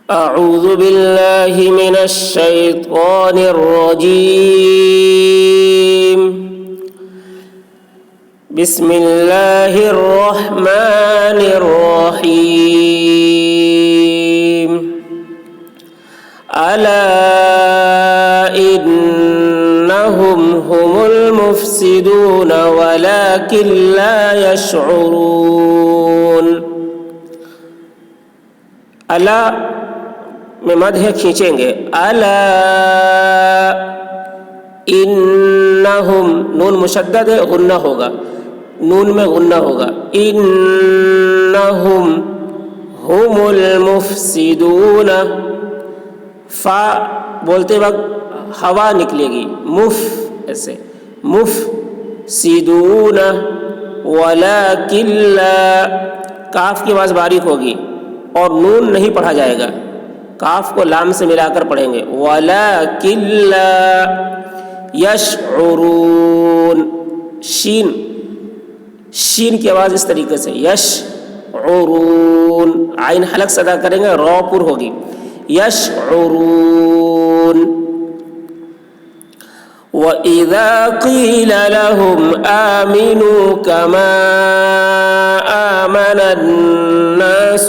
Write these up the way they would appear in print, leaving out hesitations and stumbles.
أعوذ بالله من الشيطان الرجيم. بسم الله الرحمن الرحيم. ألا إنهم هم المفسدون ولكن لا يشعرون. ألا میں مد ہے کھینچیں گے. الا انہم نون مشدد ہے، غنہ ہوگا، نون میں غنہ ہوگا. انہم ہم المفسدون، فا بولتے وقت ہوا نکلے گی، مف ایسے مفسدون. ولکن لا، کاف کی آواز باریک ہوگی اور نون نہیں پڑھا جائے گا، کاف کو لام سے ملا کر پڑھیں گے. وَلَكِنْ لَا يَشْعُرُونَ، شین کی آواز اس طریقے سے، یشعرون، عین حلق سے ادا کریں گے، رو پر ہوگی. یشعرون. وَإِذَا قِيلَ لَهُمْ آمِنُوا كَمَا آمَنَ النَّاسُ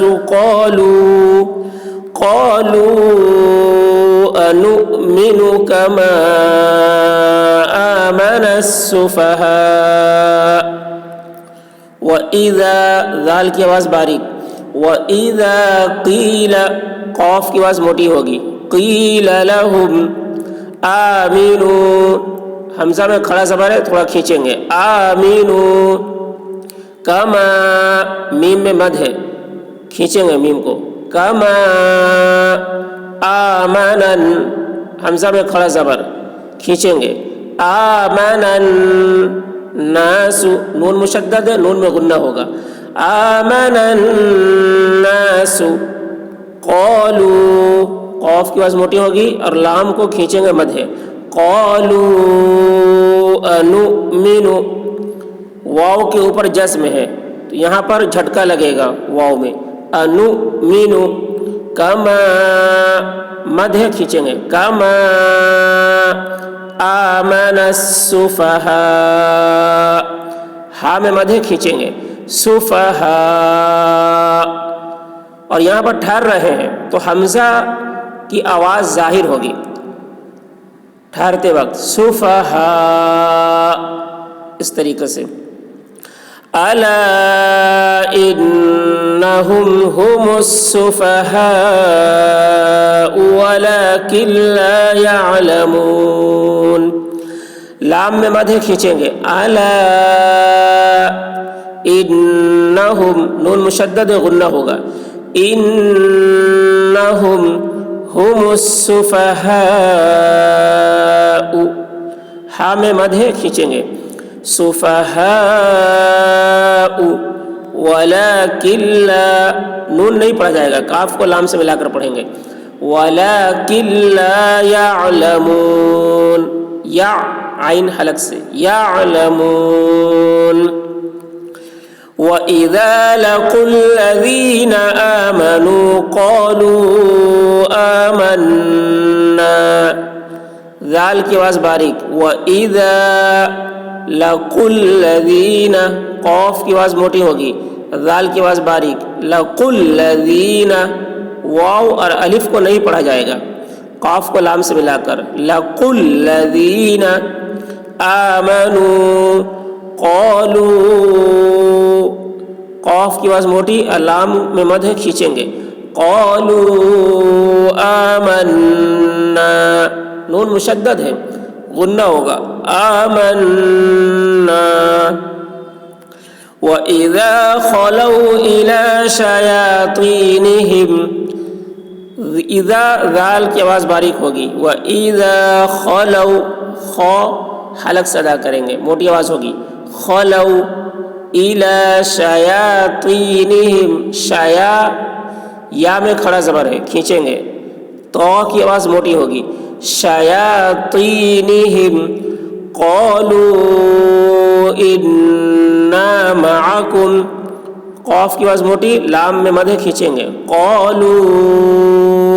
قالوا أنؤمن كما آمن السفهاء. وإذا، ذال کی آواز باریک. وإذا قیل، قاف کی آواز موٹی ہوگی. قیل لهم آمنوا، حمزہ میں کھڑا زبر ہے، تھوڑا کھینچیں گے. آمنوا کما، میم میں مد ہے، کھینچیں گے میم کو. کما آمنن، حمزہ میں کھڑا زبر، کھینچیں گے. آمنن ناس، نون مشدد ہے، نون میں غنہ ہوگا. آمنن ناس قالوا، قاف کی آواز موٹی ہوگی اور لام کو کھینچیں گے، مد ہے. قالوا انؤمن، واو کے اوپر جزم ہے تو یہاں پر جھٹکا لگے گا واو میں. انؤمن کما، مد ہے، کھینچیں گے. کما آمن السفہاء، ہا میں مد ہے، کھینچیں گے. سفہاء، اور یہاں پر ٹھہر رہے ہیں تو حمزہ کی آواز ظاہر ہوگی ٹھہرتے وقت. سفہاء، اس طریقے سے. الا انہم ہم السفہاء ولکن لا یعلمون. لام میں مد ہے، کھینچیں گے. الا انہم، نون مشدد غنہ ہوگا. انہم ہم السفہاء، ہا میں مد ہے، کھینچیں گے. سفہاء ولکن لا، نون نہیں پڑھا جائے گا، کاف کو لام سے ملا کر پڑھیں گے. ولکن لا یعلمون، یا عین حلق سے، یعلمون. وَإِذَا لَقُوا الَّذِينَ آمَنُوا قَالُوا آمَنَّا، ذال کی آواز باریک. وَإِذَا لَقُوا الَّذِينَ، قاف کی آواز موٹی ہوگی، ذال کی آواز باریک. لَقُوا الَّذِينَ، واو اور الف کو نہیں پڑھا جائے گا، قاف کو لام سے ملا کر. لَقُوا الَّذِينَ آمَنُوا قَالُوا، قاف کی آواز موٹی، لام میں مد ہے، کھینچیں گے. قَالُوا آمَنَّا، نون مشدد ہے، غنہ ہوگا. آمَنَّا. وَإِذَا خَلَوْا إِلَى شَيَاطِينِهِمْ، اذا، ذال کی آواز باریک ہوگی. وَإِذَا خَلَوْا، خو حلق سے ادا کریں گے، موٹی آواز ہوگی. خَلَوْا إِلَى شَيَاطِينِهِمْ، شایا، یا میں کھڑا زبر ہے، کھینچیں گے. تو کی آواز موٹی ہوگی. شَيَاطِينِهِمْ قَالُوا إِنَّا مَعَكُمْ، قاف کی آواز موٹی، لام میں مد ہے، کھینچیں گے. قَالُوا